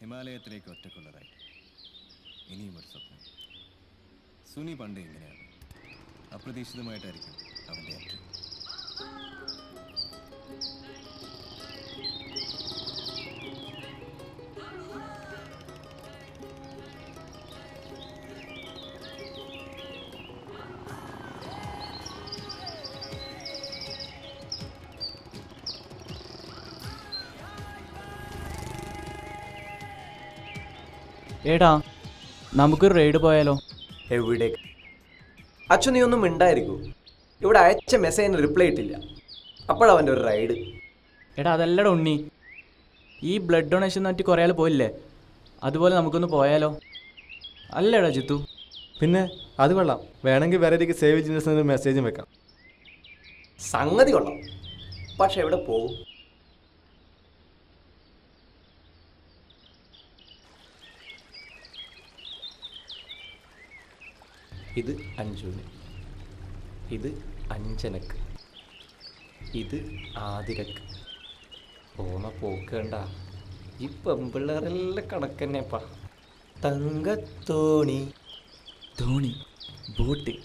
ഹിമാലയത്തിലേക്ക് ഒറ്റക്കുള്ളതായി ഇനിയും ഒരു സ്വപ്നം. സുനി പണ്ട് ഇങ്ങനെയാണ്. അപ്രതീക്ഷിതമായിട്ടായിരിക്കും അവൻ്റെ എൻട്രി. ഏടാ, നമുക്കൊരു റൈഡ് പോയാലോ? എവിടെ? അച്ഛൻ നീ ഒന്നും മിണ്ടായിരിക്കൂ. ഇവിടെ അയച്ച മെസ്സേജിന് റിപ്ലൈ ഇട്ടില്ല. അപ്പോഴവൻ്റെ ഒരു റൈഡ്. എടാ അതല്ലടാ ഉണ്ണി, ഈ ബ്ലഡ് ഡൊണേഷൻ നാട്ടി കുറേ ആൾ പോയില്ലേ, അതുപോലെ നമുക്കൊന്ന് പോയാലോ? അല്ലേടാ ജിത്തു? പിന്നെ അത് കൊള്ളാം. വേണമെങ്കിൽ വേറെ എനിക്ക് സേവ് ജിനസ് മെസ്സേജും വെക്കാം. സംഗതി കൊള്ളാം. പക്ഷെ എവിടെ പോകും? ഇത് അഞ്ജുന്, ഇത് അഞ്ജനക്ക്, ഇത് ആതിരക്ക്. പോണ പോക്കണ്ട. ഈ പെമ്പിള്ളേരെല്ലാം കണക്കന്നെപ്പാ. തങ്കത്തോണി, ധോണി, ബോട്ട്,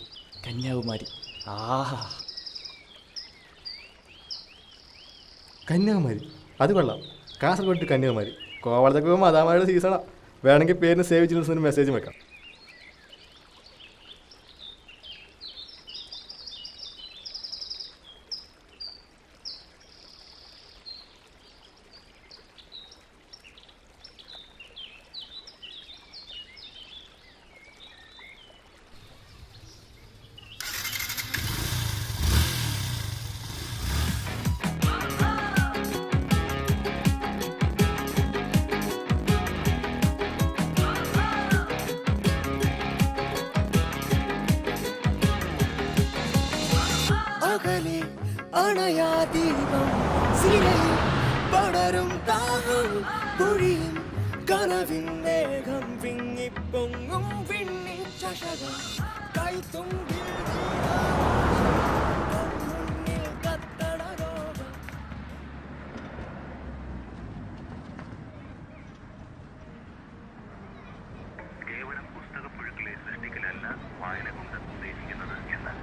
കന്യാകുമാരി. ആഹാ, കന്യാകുമാരി അത് കൊള്ളാം. കാസർഗോഡ് ടു കന്യാകുമാരി. കോവളത്തൊക്കെ പോകുമ്പോൾ അതാമാരുടെ സീസണാ. വേണമെങ്കിൽ പേരിന് സേവ് ജിനസ് മെസ്സേജും വെക്കാം. അണയാദീപം സിരയിൽ പടരും ദാഹം പൊഴിയും കനവിൻ മേഘം വിങ്ങിപ്പൊങ്ങും വിണ്ണി ചഷകം കൈത്തുമ്പിൽ കത്തട രോഗം. കേവലം പുസ്തകപ്പുഴുക്കളെ സൃഷ്ടിക്കലല്ല വായന കൊണ്ട് ഉദ്ദേശിക്കുന്നത് എന്ന്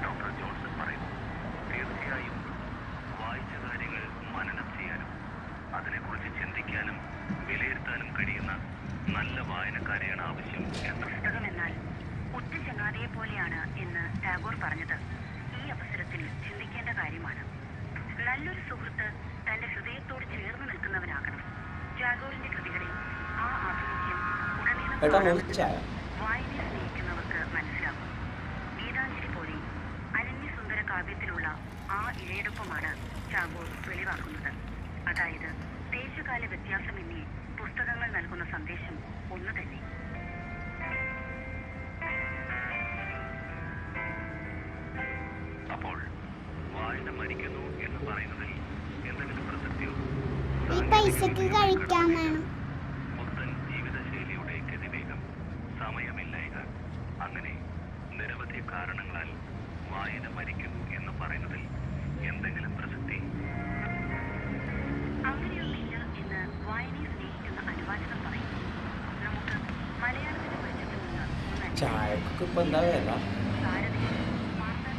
ഡോക്ടർ ജോൺസൺ പറയുന്നു. തീർച്ചയായും വായിച്ച കാര്യങ്ങൾ മനനം ചെയ്യാനും അതിനെക്കുറിച്ച് ചിന്തിക്കാനും വിലയിരുത്താനും കഴിയുന്ന നല്ല വായനക്കാരെയാണ് ആവശ്യം. പുസ്തകം എന്നാൽ ഉറ്റ ചങ്ങാതിയെ പോലെയാണ് എന്ന് ടാഗോർ പറഞ്ഞത് ഈ അവസരത്തിൽ ചിന്തിക്കേണ്ട കാര്യമാണ്. നല്ലൊരു സുഹൃത്ത് തന്റെ ഹൃദയത്തോട് ചേർന്ന് നിൽക്കുന്നവനാകണം. ടാഗോറിന്റെ കൃതികളിൽ ആ ആഭിമുഖ്യം ഉടനീളം വായനയെ സ്നേഹിക്കുന്നവർക്ക് മനസ്സിലാകും. ഗീതാഞ്ജലി പോലെ അനന്യസുന്ദര കാവ്യത്തിലുള്ള ആ ഇഴയെടുപ്പമാണ് ടാഗോർ വെളിവാക്കുന്നത്. അതായത് ദേശകാല വ്യത്യാസമെന്നേ പുസ്തകങ്ങൾ നൽകുന്ന സന്ദേശം ഒന്നു തന്നെ. അപ്പോൾ വായന മരിക്കുന്നു എന്ന് പറയുന്നതിൽ എന്തെങ്കിലും പ്രസക്തിയോ? പുത്തൻ ജീവിതശൈലിയുടെ ഗതിവേഗം, സമയമില്ലായ്ക, അങ്ങനെ നിരവധി കാരണങ്ങളാൽ വായന മരിക്കുന്നു എന്ന് പറയുന്നതിൽ എന്തെങ്കിലും പ്രസക്തി? അങ്ങനെയൊന്നില്ല എന്ന് വായനയെ സ്നേഹിക്കുന്ന അനുവാചകർ പറയുന്നു. നമുക്ക് മലയാളത്തിന്റെ വെളിച്ചത്തിൽ നിന്ന് ചായക്കൊക്കെ ഇപ്പം എന്താ വേണ്ട? ഭാരതീയ മാർത്താണ്ഡ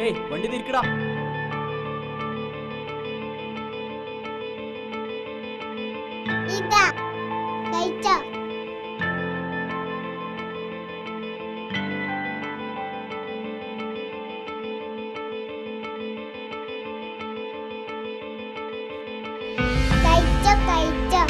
ഏയ് വണ്ടി തിരിക്കടാ. ഇതാ കഴിച്ചോ? കഴിച്ചോ കഴിച്ചോ?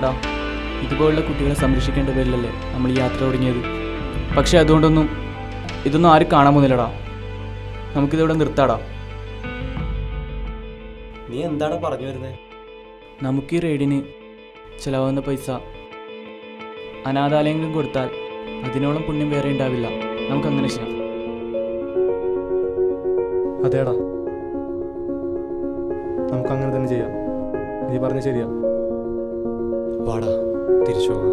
അതേടാ, ഇതുപോലുള്ള കുട്ടികളെ സംരക്ഷിക്കേണ്ട പേരിലല്ലേ നമ്മൾ ഈ യാത്ര തുടങ്ങിയത്. പക്ഷെ ഇതൊന്നും ആരും കാണാൻ പോകുന്നില്ലടാ. നമുക്കിതിവിടെ നിർത്താടാ. നീ എന്താടാ പറഞ്ഞു വരുന്നത്? നമുക്ക് ഈ റൈഡിന് ചിലവാകുന്ന പൈസ അനാഥാലയങ്ങളും കൊടുത്താൽ അതിനോളം പുണ്യം വേറെ ഉണ്ടാവില്ല. നമുക്കങ്ങനെ ചെയ്യാം. അതേടാ, നമുക്കങ്ങനെ തന്നെ ചെയ്യാം. നീ പറഞ്ഞ ശരിയാ. വാടാ, തിരിച്ചു പോകാം.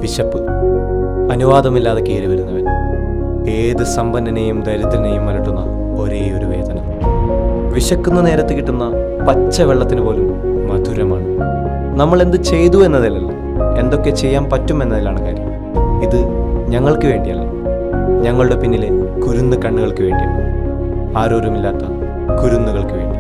വിശപ്പ് അനുവാദമില്ലാതെ കയറി വരുന്നവൻ, ഏത് സമ്പന്നനെയും ദരിദ്രനെയും അലട്ടുന്ന ഒരേ ഒരു വേദന. വിശക്കുന്ന നേരത്ത് കിട്ടുന്ന പച്ചവെള്ളത്തിന് പോലും മധുരമാണ്. നമ്മൾ എന്ത് ചെയ്തു എന്നതിലല്ല, എന്തൊക്കെ ചെയ്യാൻ പറ്റും എന്നതിലാണ് കാര്യം. ഇത് ഞങ്ങൾക്ക് വേണ്ടിയല്ല, ഞങ്ങളുടെ പിന്നിലെ കുരുന്ന് കണ്ണുകൾക്ക് വേണ്ടിയാണ്. ആരോരുമില്ലാത്ത കുരുന്നുകൾക്ക് വേണ്ടി.